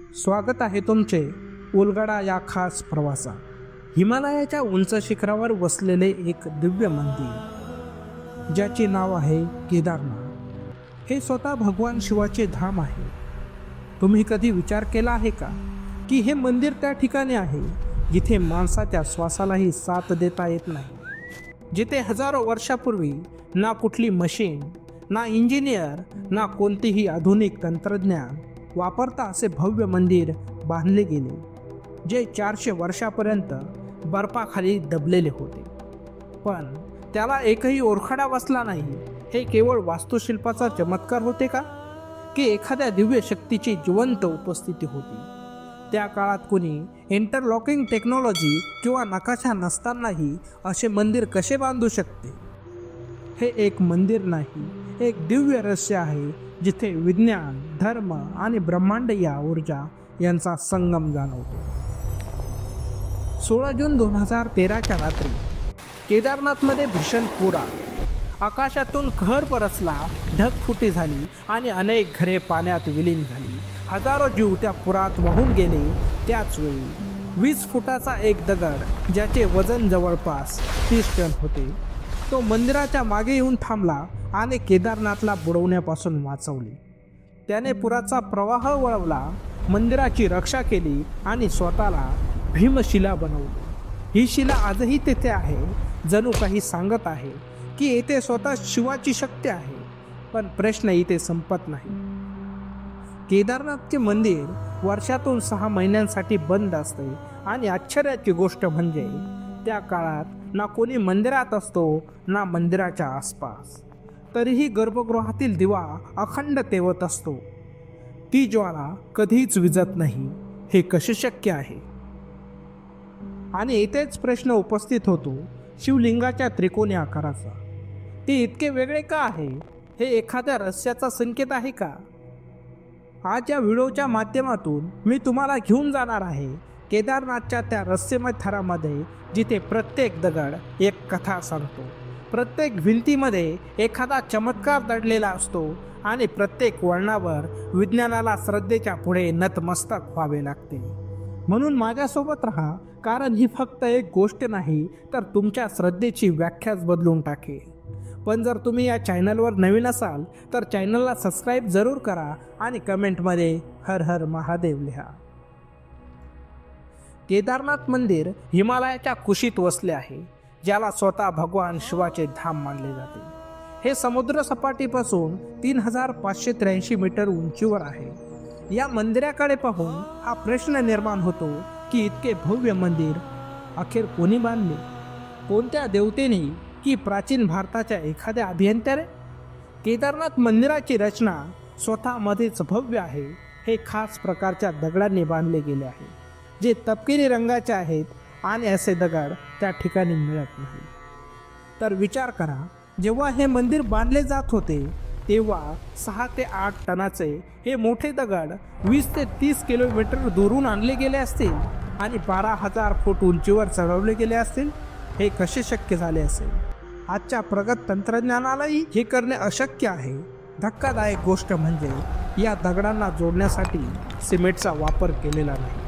स्वागत आहे तुमचे उलगडा या खास प्रवासात। हिमालयाच्या उंच शिखरावर वसलेले एक दिव्य मंदिर ज्याचे नाव आहे केदारनाथ। हे स्वतः भगवान शिवाचे धाम आहे। तुम्ही कधी विचार केला आहे का की हे मंदिर त्या ठिकाणी आहे जिथे माणसाच्या श्वासालाही साथ देता येत नाही, जिथे हजारो वर्षापूर्वी ना कुठली मशीन, ना इंजिनियर, ना कोणतेही आधुनिक तंत्रज्ञान वापरता असे भव्य मंदिर बांधले गेले, जे 400 वर्षापर्यंत बर्फाखाली दबलेले होते, पण त्याला एकही ओरखडा बसला नाही। हे केवळ वास्तुशिल्पाचा चमत्कार होते का, की एखाद्या दिव्य शक्तीची जिवंत उपस्थिती होती? त्या काळात कोणी इंटरलॉकिंग टेक्नॉलॉजी किंवा नकाशा नसतानाही असे मंदिर कसे बांधू शकते? हे एक मंदिर नाही, एक दिव्य रहस्य आहे जिथे विज्ञान, धर्म आणि ब्रह्मांड या ऊर्जा यांचा संगम जाणवतो। 16 जून 2013च्या रात्री केदारनाथमध्ये भीषण पूर आला। आकाशातून कहर बरसला, ढगफुटी झाली आणि अनेक घरे पाण्यात विलीन झाली। हजारो जीव त्या पुरात वाहून गेले। त्याच वेळी 20 फुटाचा एक दगड, ज्याचे वजन जवळपास 30 टन होते, तो मंदिराच्या मागे येऊन थांबला आणि केदारनाथला बुडवण्यापासून वाचवले। त्याने पुराचा प्रवाह वळवला, मंदिराची रक्षा केली आणि स्वतःला भीमशिला बनवली। ही शिला आजही तेथे आहे, जणू काही सांगत आहे की येथे स्वतः शिवाची शक्ती आहे। पण प्रश्न इथे संपत नाही। केदारनाथचे मंदिर वर्षातून 6 महिन्यांसाठी बंद असते आणि आश्चर्याची गोष्ट म्हणजे त्या काळात ना कोणी मंदिरात असतो ना मंदिराच्या आसपास, तरीही गर्भगृहातील दिवा अखंड तेवत असतो। ती ज्वाला कधीच विझत नाही। हे कसे शक्य आहे? आणि इथेच प्रश्न उपस्थित होतो शिवलिंगाच्या त्रिकोणी आकाराचा। ते इतके वेगळे का आहे? हे एखाद्या रहस्याचा संकेत आहे का? आज या व्हिडिओच्या माध्यमातून मी तुम्हाला घेऊन जाणार आहे केदारनाथच्या त्या रहस्यमय थरामध्ये, जिथे प्रत्येक दगड एक कथा सांगतो, प्रत्येक भिंतीमध्ये एखादा चमत्कार दडलेला असतो आणि प्रत्येक वळणावर विज्ञानाला श्रद्धेच्या पुढे नतमस्तक व्हावे लागते। म्हणून माझ्यासोबत राहा, कारण ही फक्त एक गोष्ट नाही तर तुमच्या श्रद्धेची व्याख्याच बदलून टाकेल। पण जर तुम्ही या चॅनलवर नवीन असाल तर चॅनलला सबस्क्राईब जरूर करा आणि कमेंटमध्ये हर हर महादेव लिहा। केदारनाथ मंदिर हिमालयाच्या कुशीत वसले आहे, ज्याला स्वतः भगवान शिवाचे धाम मानले जाते। हे समुद्र सपाटीपासून 3583 मीटर उंचीवर आहे। या मंदिराकडे पाहून हा प्रश्न निर्माण होतो की इतके भव्य मंदिर अखेर कोणी बांधले? कोणत्या देवतेने, की प्राचीन भारताच्या एखाद्या अभियंत्याने? केदारनाथ मंदिराची रचना स्वतःमध्येच भव्य आहे। हे खास प्रकारच्या दगडांनी बांधले गेले आहे, जे तपकिरी रंगाचे आहेत आणि असे दगड त्या ठिकाणी मिळत नाही। तर विचार करा, जेव्हा हे मंदिर बांधले जात होते तेव्हा 6 ते 8 टनाचे हे मोठे दगड 20 ते 30 किलोमीटर दुरून आणले गेले असतील आणि 12,000 फूट उंचीवर चढवले गेले असतील। हे कसे शक्य झाले असेल? आजच्या प्रगत तंत्रज्ञानालाही हे करणे अशक्य आहे। धक्कादायक गोष्ट म्हणजे या दगडांना जोडण्यासाठी सिमेंटचा वापर केलेला नाही,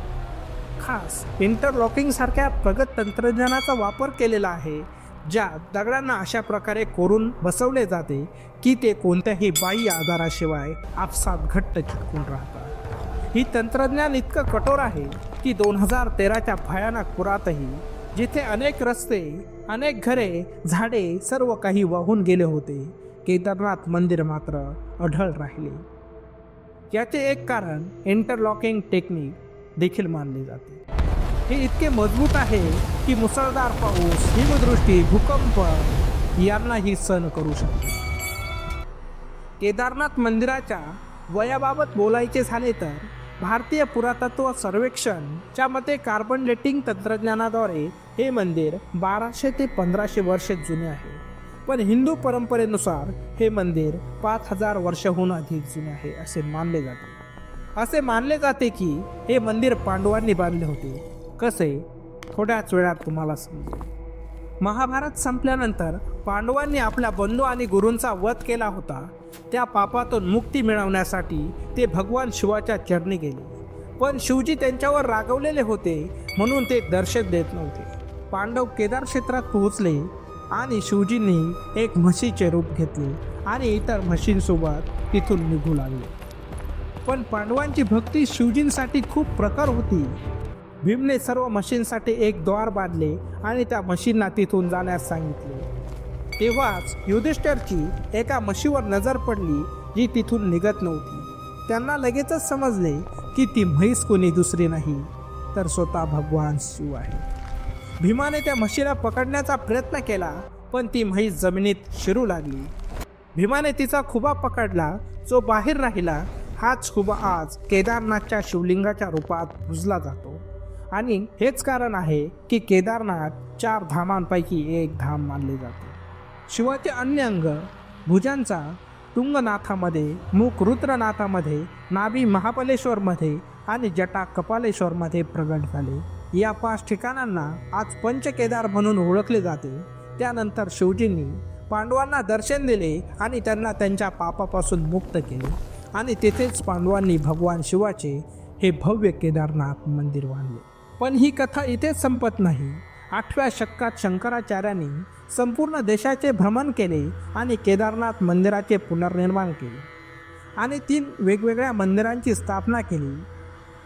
खास इंटरलॉकिंग सारख्या प्रगत तंत्रज्ञानाचा वापर केलेला आहे, ज्या दगडांना अशा प्रकारे कोरून बसवले जाते की ते कोणत्याही बाह्य आधाराशिवाय आपसात घट्ट चिटकून राहतात। ही तंत्रज्ञान इतकं कठोर आहे की 2013च्या भयानक पुरातही, जिथे अनेक रस्ते, अनेक घरे, झाडे सर्व काही वाहून गेले होते, केदारनाथ मंदिर मात्र अढळ राहिले। याचे एक कारण इंटरलॉकिंग टेक्निक देखील मानले जाते। हे इतके मजबूत आहे की मुसळधार पाऊस, हिमदृष्टी, भूकंप यांनाही सहन करू शकते। केदारनाथ मंदिराच्या वयाबाबत बोलायचे झाले तर भारतीय पुरातत्व सर्वेक्षणच्या मते कार्बन डेटिंग तंत्रज्ञानाद्वारे हे मंदिर 1200 ते 1500 वर्षे जुने आहे। पण हिंदू परंपरेनुसार हे मंदिर 5000 वर्षाहून अधिक जुने आहे असे मानले जाते। असे मानले जाते की हे मंदिर पांडवांनी बांधले होते। कसे? थोड्याच वेळात तुम्हाला समजेल। महाभारत संपल्यानंतर पांडवांनी आपल्या बंधू आणि गुरूंचा वध केला होता। त्या पापातून मुक्ती मिळवण्यासाठी ते भगवान शिवाच्या चरणी गेले। पण शिवजी त्यांच्यावर रागवलेले होते म्हणून ते दर्शन देत नव्हते। पांडव केदार क्षेत्रात पोहोचले आणि शिवजींनी एक म्हशीचे रूप घेतले आणि इतर म्हशींसोबत तिथून निघू लागले। पण पांडवांची भक्ती शिवजींसाठी खूप प्रखर होती। भीमने सर्व म्हशींसाठी एक द्वार बांधले आणि त्या म्हशींना तिथून जाण्यास सांगितले। तेव्हाच युधिष्ठिरची एका म्हशीवर नजर पडली जी तिथून निघत नव्हती। त्यांना लगेचच समजले की ती म्हैस कोणी दुसरी नाही तर स्वतः भगवान शिव आहे। भीमाने त्या म्हशीला पकडण्याचा प्रयत्न केला पण ती म्हैस जमिनीत शिरू लागली। भीमाने तिचा खुबा पकडला जो बाहेर राहिला। हाच खुबा आज केदारनाथच्या शिवलिंगाच्या रूपात पूजला जातो आणि हेच कारण आहे की केदारनाथ 4 धामांपैकी एक धाम मानले जाते। शिवाचे अन्य अंग भुजांचा तुंगनाथामध्ये, मुख रुद्रनाथामध्ये, नाभी महाबलेश्वरमध्ये आणि जटा कपालेश्वरमध्ये प्रगट झाले। या 5 ठिकाणांना आज पंचकेदार म्हणून ओळखले जाते। त्यानंतर शिवजींनी पांडवांना दर्शन दिले आणि त्यांना त्यांच्या पापापासून मुक्त केले आणि तेथेच पांडवांनी भगवान शिवाचे हे भव्य केदारनाथ मंदिर बांधले। पण ही कथा इथेच संपत नाही। 8व्या शतकात शंकराचार्यांनी संपूर्ण देशाचे भ्रमण केले आणि केदारनाथ मंदिराचे पुनर्निर्माण केले आणि 3 वेगवेगळ्या मंदिरांची स्थापना केली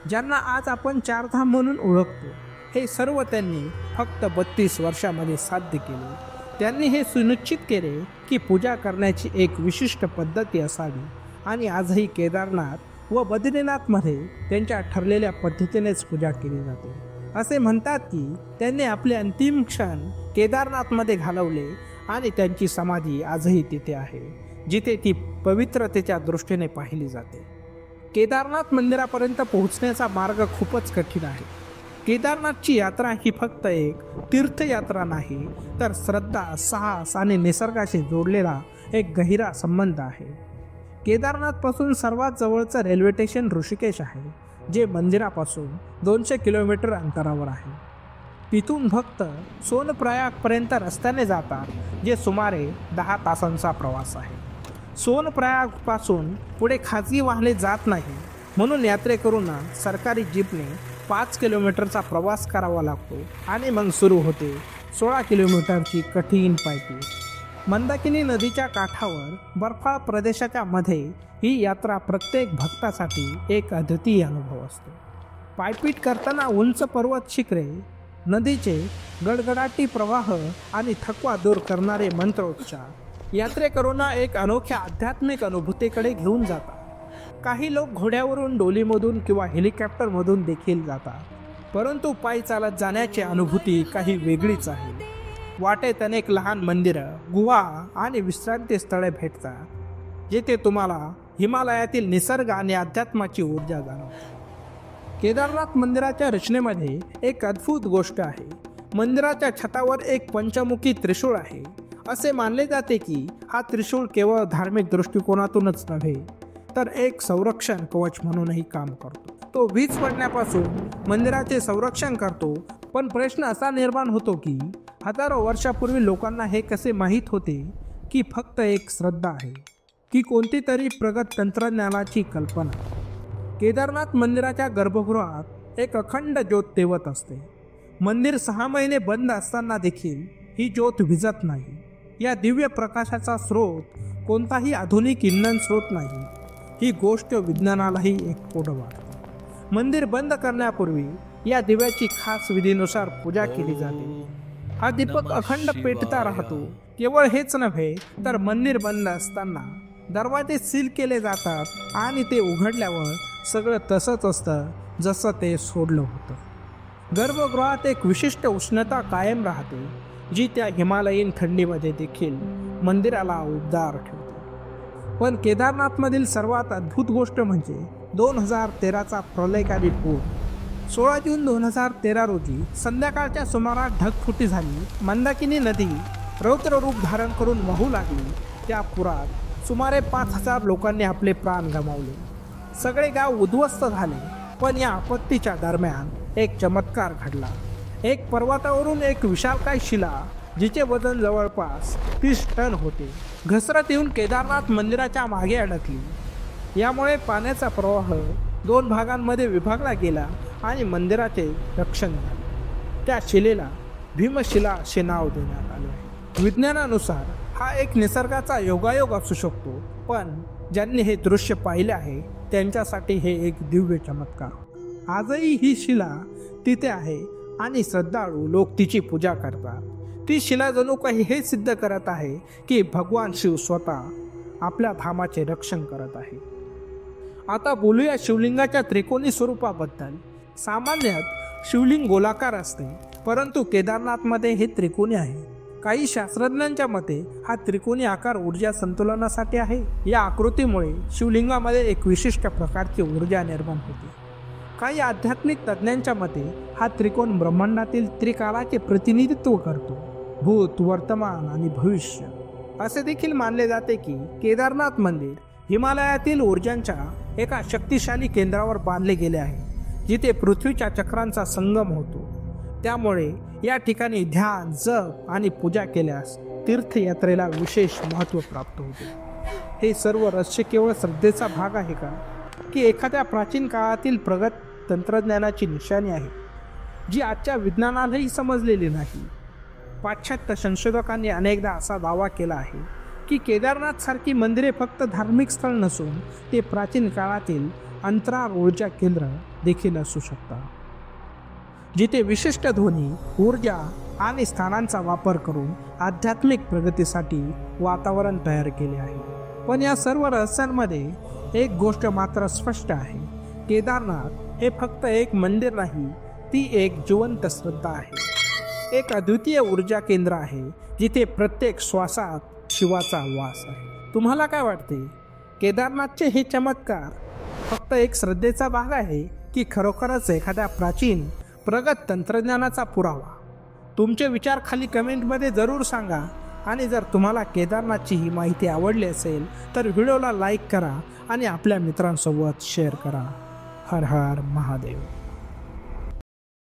ज्यांना आज आपण 4 धाम म्हणून ओळखतो। हे सर्व त्यांनी फक्त 32 वर्षामध्ये साध्य केले। त्यांनी हे सुनिश्चित केले की पूजा करण्याची एक विशिष्ट पद्धती असावी आणि आजही केदारनाथ व बद्रीनाथमध्ये त्यांच्या ठरलेल्या पद्धतीनेच पूजा केली जाते। असे म्हणतात की त्यांनी आपले अंतिम क्षण केदारनाथमध्ये घालवले आणि त्यांची समाधी आजही तिथे आहे जिथे ती पवित्रतेच्या दृष्टीने पाहिली जाते। केदारनाथ मंदिरापर्यंत पोहोचण्याचा मार्ग खूपच कठीण आहे। केदारनाथची यात्रा ही फक्त एक तीर्थयात्रा नाही तर श्रद्धा, साहस आणि निसर्गाशी जोडलेला एक गहिरा संबंध आहे। केदारनाथपासून सर्वात जवळचं रेल्वे स्टेशन ऋषिकेश आहे जे मंदिरापासून 200 किलोमीटर अंतरावर आहे। तिथून भक्त सोनप्रयागपर्यंत रस्त्याने जातात जे सुमारे 10 तासांचा प्रवास आहे। सोनप्रयागपासून पुढे खाजगी वाहने जात नाही म्हणून यात्रेकरूंना सरकारी जीपने 5 किलोमीटरचा प्रवास करावा लागतो आणि मग सुरू होते 16 किलोमीटरची कठीण पायपीट। मंदाकिनी नदीच्या काठावर बर्फाळ प्रदेशाच्या मध्ये ही यात्रा प्रत्येक भक्तासाठी एक अद्वितीय अनुभव असतो। पायपीट करताना उंच पर्वत शिखरे, नदीचे गडगडाटी प्रवाह आणि थकवा दूर करणारे मंत्रोच्चार यात्रेकरूंना एक अनोख्या आध्यात्मिक अनुभूतीकडे घेऊन जातात। काही लोक घोड्यावरून, डोलीमधून किंवा हेलिकॉप्टरमधून देखील जातात परंतु पायी चालत जाण्याची अनुभूती काही वेगळीच आहे। वाटेत अनेक लहान मंदिरं, गुहा आणि विश्रांती स्थळे भेटतात जिथे तुम्हाला हिमालयातील निसर्ग आणि अध्यात्माची ऊर्जा जाणवते। केदारनाथ मंदिराच्या रचनेमध्ये एक अद्भुत गोष्ट आहे। मंदिराच्या छतावर एक पंचमुखी त्रिशूळ आहे। असे मानले जाते की हा त्रिशूळ केवळ धार्मिक दृष्टिकोनातूनच नव्हे तर एक संरक्षण कवच म्हणूनही काम करतो। तो वीज पडण्यापासून मंदिराचे संरक्षण करतो। पण प्रश्न असा निर्माण होतो की हजारो वर्षापूर्वी लोकांना हे कसे माहीत होते की फक्त एक श्रद्धा आहे की कोणती तरी प्रगत तंत्रज्ञानाची कल्पना। केदारनाथ मंदिराच्या गर्भगृहात एक अखंड ज्योत तेवत असते। मंदिर 6 महिने बंद असताना देखील ही ज्योत विझत नाही। या दिव्य प्रकाशाचा स्रोत कोणताही आधुनिक इंधन स्रोत नाही। ही गोष्ट विज्ञानालाही एक कोड वाटते। मंदिर बंद करण्यापूर्वी या दिव्याची खास विधीनुसार पूजा केली जाते। हा दीपक अखंड पेटता राहतो। केवळ हेच नव्हे तर मंदिर बंद असताना दरवाजे सील केले जातात आणि ते उघडल्यावर सगळं तसंच असतं जसं ते सोडलं होतं। गर्भगृहात एक विशिष्ट उष्णता कायम राहते जी त्या हिमालयीन थंडीमध्ये देखील मंदिराला उबदार ठेवते। पण केदारनाथमधील सर्वात अद्भुत गोष्ट म्हणजे 2013चा प्रलयकारी पूर। 16 जून 2013 रोजी संध्याकाळच्या सुमारास ढगफुटी झाली। मंदाकिनी नदी रौद्र रूप धारण करून वाहू लागली। त्या पुरात सुमारे 5000 लोकांनी आपले प्राण गमावले। सगळे गाव उद्ध्वस्त झाले। पण या आपत्तीच्या दरम्यान एक चमत्कार घडला। एक पर्वतावरून एक विशालकाय शिला जिचे वजन जवळपास 30 टन होते घसरत येऊन केदारनाथ मंदिराच्या मागे अडकली। यामुळे पाण्याचा प्रवाह 2 भागांमध्ये विभागला गेला आणि मंदिराचे रक्षण झाले. त्या शिलेला भीमशिला असे नाव देण्यात आले आहे. विज्ञानानुसार हा एक निसर्गाचा योगायोग असू शकतो, पण ज्यांनी हे दृश्य पाहिले आहे त्यांच्यासाठी हे एक दिव्य चमत्कार. आजही ही शिला तिथे आहे आणि श्रद्धाळू लोक तिची पूजा करतात. ती शिला जणू काही हे सिद्ध करत आहे की भगवान शिव स्वतः आपल्या धामाचे रक्षण करत आहे. आता बोलूया शिवलिंगाच्या त्रिकोणी स्वरूपाबद्दल. सामान्यत शिवलिंग गोलाकार असते, परंतु केदारनाथमध्ये हे त्रिकोणी आहे. काही शास्त्रज्ञांच्या मते हा त्रिकोणी आकार ऊर्जा संतुलनासाठी आहे. या आकृतीमुळे शिवलिंगामध्ये एक विशिष्ट प्रकारची ऊर्जा निर्माण होते. काही आध्यात्मिक तज्ज्ञांच्या मते हा त्रिकोण ब्रह्मांडातील त्रिकालाचे प्रतिनिधित्व करतो, भूत, वर्तमान आणि भविष्य. असे देखील मानले जाते की केदारनाथ मंदिर हिमालयातील ऊर्जांच्या एका शक्तिशाली केंद्रावर बांधले गेले आहे, जिथे पृथ्वीच्या चक्रांचा संगम होतो. त्यामुळे या ठिकाणी ध्यान, जप आणि पूजा केल्यास तीर्थयात्रेला विशेष महत्त्व प्राप्त होते. हे सर्व रहस्य केवळ श्रद्धेचा भाग आहे का, की एखाद्या प्राचीन काळातील प्रगत तंत्रज्ञानाची निशाणी आहे, जी आजच्या विज्ञानालाही समजलेली नाही? पाश्चात्य संशोधकांनी अनेकदा असा दावा केला आहे की केदारनाथसारखी मंदिरे फक्त धार्मिक स्थळ नसून ते प्राचीन काळातील अंतराळ ऊर्जा केंद्र देखील असू शकतात, जिथे विशिष्ट ध्वनी, ऊर्जा आणि स्थानांचा वापर करून आध्यात्मिक प्रगतीसाठी वातावरण तयार केले आहे. पण या सर्व रहस्यांमध्ये एक गोष्ट मात्र स्पष्ट आहे. केदारनाथ हे फक्त एक मंदिर नाही, ती एक जिवंत श्रद्धा आहे. एक अद्वितीय ऊर्जा केंद्र आहे, जिथे प्रत्येक श्वासात शिवाचा वास आहे. तुम्हाला काय वाटते? केदारनाथचे हे चमत्कार फक्त एक श्रद्धेचा भाग आहे, की खरोखरच एखाद्या प्राचीन प्रगत तंत्रज्ञानाचा पुरावा? तुमचे विचार खाली कमेंटमध्ये जरूर सांगा. आणि जर तुम्हाला केदारनाथची ही माहिती आवडली असेल तर व्हिडिओला लाईक करा आणि आपल्या मित्रांसोबत शेअर करा. हर हर महादेव.